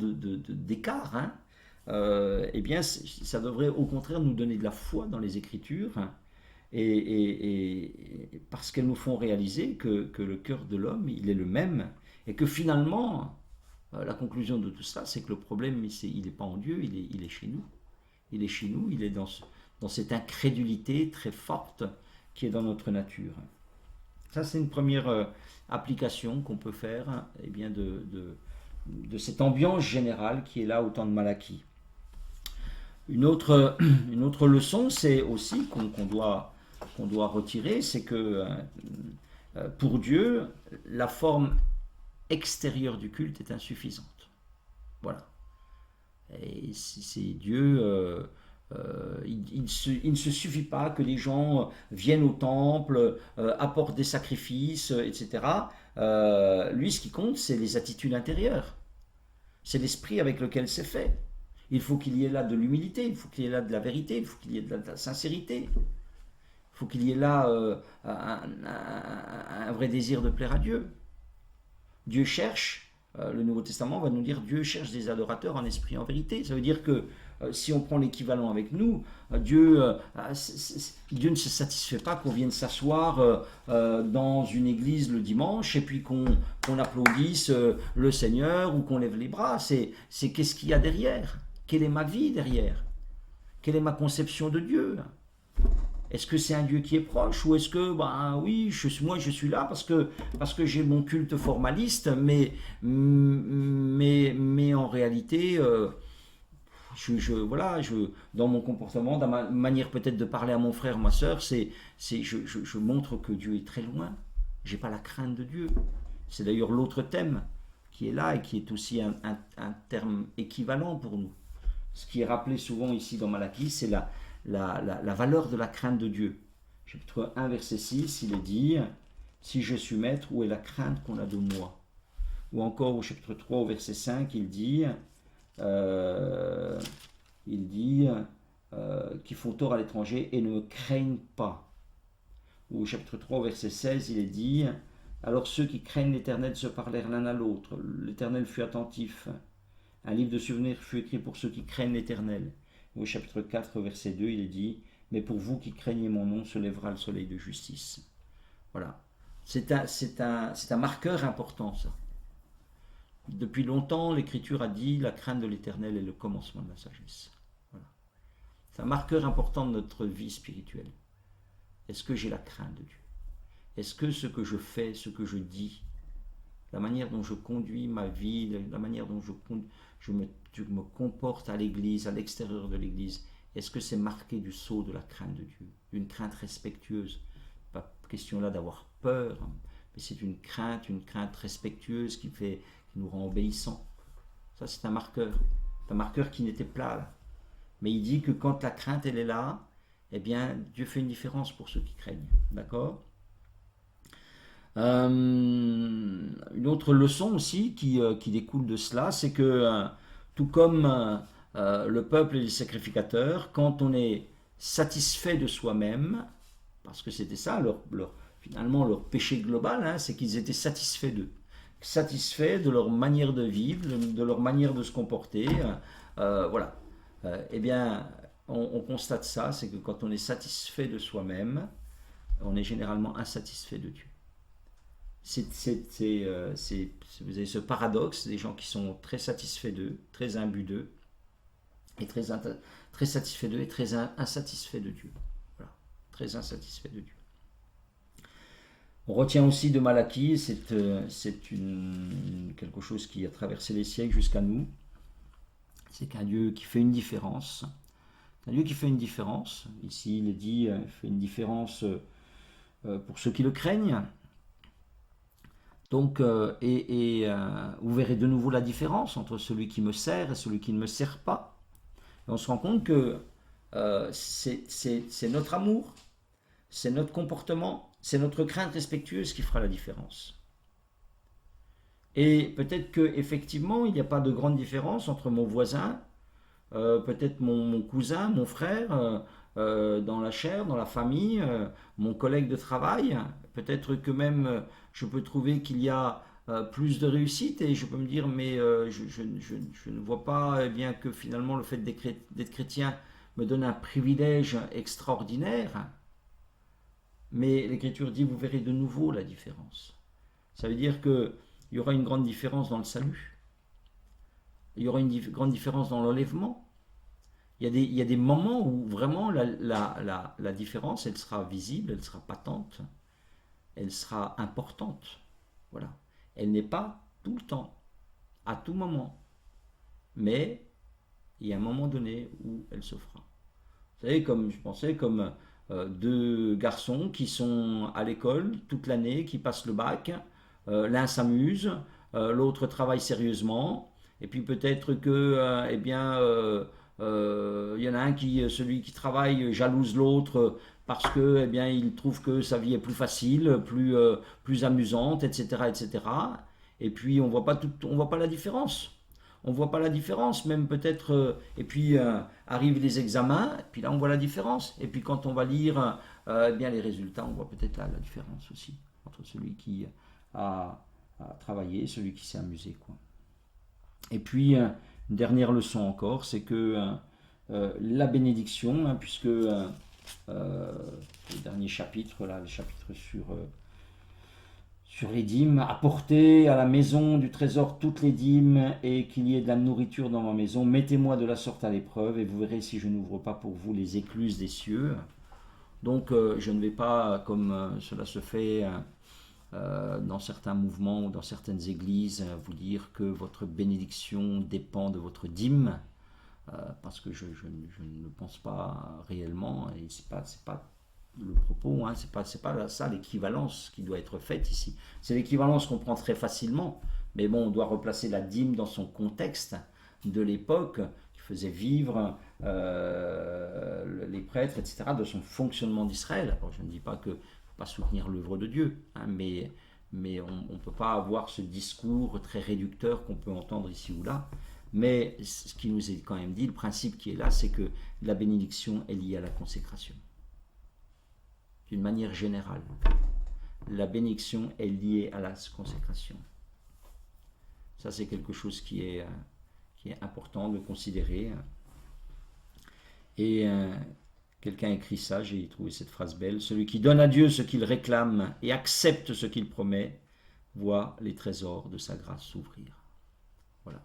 d'écart, hein, eh bien ça devrait au contraire nous donner de la foi dans les Écritures hein, et parce qu'elles nous font réaliser que le cœur de l'homme il est le même et que finalement la conclusion de tout ça c'est que le problème il n'est pas en Dieu, il est chez nous. Il est chez nous, il est dans cette incrédulité très forte qui est dans notre nature. Ça, c'est une première application qu'on peut faire eh bien, de cette ambiance générale qui est là au temps de Malachie. Une autre leçon, c'est aussi qu'on doit retirer, c'est que pour Dieu, la forme extérieure du culte est insuffisante. Voilà. Et c'est Dieu... il ne se suffit pas que les gens viennent au temple, apportent des sacrifices, etc. Lui, ce qui compte, c'est les attitudes intérieures. C'est l'esprit avec lequel c'est fait. Il faut qu'il y ait là de l'humilité, il faut qu'il y ait là de la vérité, il faut qu'il y ait de la sincérité. Il faut qu'il y ait là un vrai désir de plaire à Dieu. Dieu cherche, le Nouveau Testament va nous dire Dieu cherche des adorateurs en esprit et en vérité. Ça veut dire que si on prend l'équivalent avec nous, Dieu ne se satisfait pas qu'on vienne s'asseoir dans une église le dimanche et puis qu'on applaudisse le Seigneur ou qu'on lève les bras. C'est qu'est-ce qu'il y a derrière? Quelle est ma vie derrière? Quelle est ma conception de Dieu? Est-ce que c'est un Dieu qui est proche ou est-ce que, ben oui, moi je suis là parce que j'ai mon culte formaliste, mais en réalité, voilà, dans mon comportement, dans ma manière peut-être de parler à mon frère, ma soeur, je montre que Dieu est très loin. J'ai pas la crainte de Dieu. C'est d'ailleurs l'autre thème qui est là et qui est aussi un terme équivalent pour nous. Ce qui est rappelé souvent ici dans Malachie, c'est la valeur de la crainte de Dieu. Chapitre 1, verset 6, il est dit « Si je suis maître, où est la crainte qu'on a de moi ?» Ou encore au chapitre 3, au verset 5, il dit qu'ils font tort à l'étranger et ne craignent pas. Ou au chapitre 3, au verset 16, il est dit « Alors ceux qui craignent l'Éternel se parlèrent l'un à l'autre. L'Éternel fut attentif. Un livre de souvenirs fut écrit pour ceux qui craignent l'Éternel. » Au chapitre 4, verset 2, il est dit « Mais pour vous qui craignez mon nom, se lèvera le soleil de justice. » Voilà. C'est un marqueur important, ça. Depuis longtemps, l'Écriture a dit « La crainte de l'Éternel est le commencement de la sagesse. » Voilà. C'est un marqueur important de notre vie spirituelle. Est-ce que j'ai la crainte de Dieu? Est-ce que ce que je fais, ce que je dis, la manière dont je conduis ma vie, la manière dont je me comporte à l'église, à l'extérieur de l'église, est-ce que c'est marqué du sceau de la crainte de Dieu? Une crainte respectueuse. Pas question là d'avoir peur, hein, mais c'est une crainte respectueuse qui nous rend obéissants. Ça, c'est un marqueur qui n'était pas là. Mais il dit que quand la crainte, elle est là, eh bien, Dieu fait une différence pour ceux qui craignent. D'accord? Une autre leçon aussi qui découle de cela, c'est que tout comme le peuple et les sacrificateurs, quand on est satisfait de soi-même, parce que c'était ça finalement leur péché global, hein, c'est qu'ils étaient satisfaits d'eux. satisfaits de leur manière de vivre, de leur manière de se comporter. Voilà. Eh bien, on constate ça, c'est que quand on est satisfait de soi-même, on est généralement insatisfait de Dieu. Vous avez ce paradoxe des gens qui sont très satisfaits d'eux, très imbus d'eux, et très satisfaits d'eux et très insatisfaits de Dieu. Voilà, très insatisfaits de Dieu. On retient aussi de Malachie, c'est quelque chose qui a traversé les siècles jusqu'à nous, c'est qu'un Dieu qui fait une différence. Un Dieu qui fait une différence. Ici, il est dit, il fait une différence pour ceux qui le craignent. Donc, vous verrez de nouveau la différence entre celui qui me sert et celui qui ne me sert pas. Et on se rend compte que c'est notre amour, c'est notre comportement, c'est notre crainte respectueuse qui fera la différence. Et peut-être qu'effectivement, il n'y a pas de grande différence entre mon voisin, peut-être mon cousin, mon frère, dans la chair, dans la famille, mon collègue de travail. Peut-être que même je peux trouver qu'il y a plus de réussite et je peux me dire mais je ne vois pas bien que finalement le fait d'être chrétien me donne un privilège extraordinaire. Mais l'Écriture dit vous verrez de nouveau la différence. Ça veut dire qu'il y aura une grande différence dans le salut. Il y aura une grande différence dans l'enlèvement. Il y a des moments où vraiment la différence, elle sera visible, elle sera patente, elle sera importante. Voilà. Elle n'est pas tout le temps, à tout moment. Mais il y a un moment donné où elle se fera. Vous savez, je pensais comme deux garçons qui sont à l'école toute l'année, qui passent le bac. L'un s'amuse, l'autre travaille sérieusement. Et puis peut-être que, il y en a un celui qui travaille, jalouse l'autre parce que, il trouve que sa vie est plus facile, plus amusante, etc., etc. Et puis on voit pas la différence. On voit pas la différence, même peut-être. Et puis arrivent les examens, et puis là on voit la différence. Et puis quand on va lire, les résultats, on voit peut-être là la différence aussi entre celui qui a travaillé, et celui qui s'est amusé, quoi. Et puis une dernière leçon encore, c'est que la bénédiction, puisque le dernier chapitre, là, le chapitre sur les dîmes, apportez à la maison du trésor toutes les dîmes et qu'il y ait de la nourriture dans ma maison, mettez-moi de la sorte à l'épreuve et vous verrez si je n'ouvre pas pour vous les écluses des cieux. Donc je ne vais pas, comme cela se fait dans certains mouvements ou dans certaines églises, vous dire que votre bénédiction dépend de votre dîme, parce que je ne pense pas réellement, et c'est pas le propos, c'est pas ça l'équivalence qui doit être faite ici. C'est l'équivalence qu'on prend très facilement, mais bon, on doit replacer la dîme dans son contexte de l'époque qui faisait vivre les prêtres, etc., de son fonctionnement d'Israël. Alors je ne dis pas que pas soutenir l'œuvre de Dieu, mais on ne peut pas avoir ce discours très réducteur qu'on peut entendre ici ou là. Mais ce qui nous est quand même dit, le principe qui est là, c'est que la bénédiction est liée à la consécration. D'une manière générale, la bénédiction est liée à la consécration. Ça, c'est quelque chose qui est important de considérer. Et quelqu'un écrit ça, j'ai trouvé cette phrase belle. Celui qui donne à Dieu ce qu'il réclame et accepte ce qu'il promet, voit les trésors de sa grâce s'ouvrir. Voilà.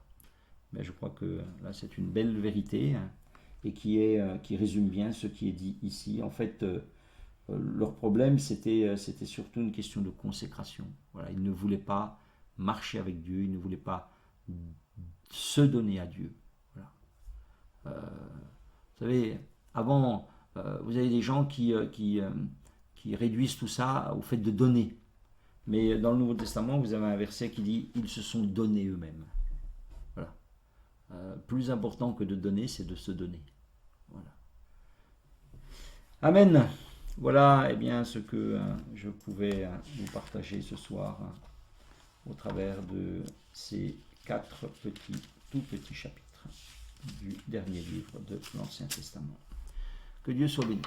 Mais je crois que là, c'est une belle vérité et qui résume bien ce qui est dit ici. En fait, leur problème, c'était surtout une question de consécration. Voilà, ils ne voulaient pas marcher avec Dieu, ils ne voulaient pas se donner à Dieu. Voilà. Vous savez, avant, vous avez des gens qui réduisent tout ça au fait de donner. Mais dans le Nouveau Testament, vous avez un verset qui dit « Ils se sont donnés eux-mêmes ». Voilà. Plus important que de donner, c'est de se donner. Voilà. Amen. Voilà ce que je pouvais vous partager ce soir au travers de ces 4 tout petits chapitres du dernier livre de l'Ancien Testament. Que Dieu soit béni.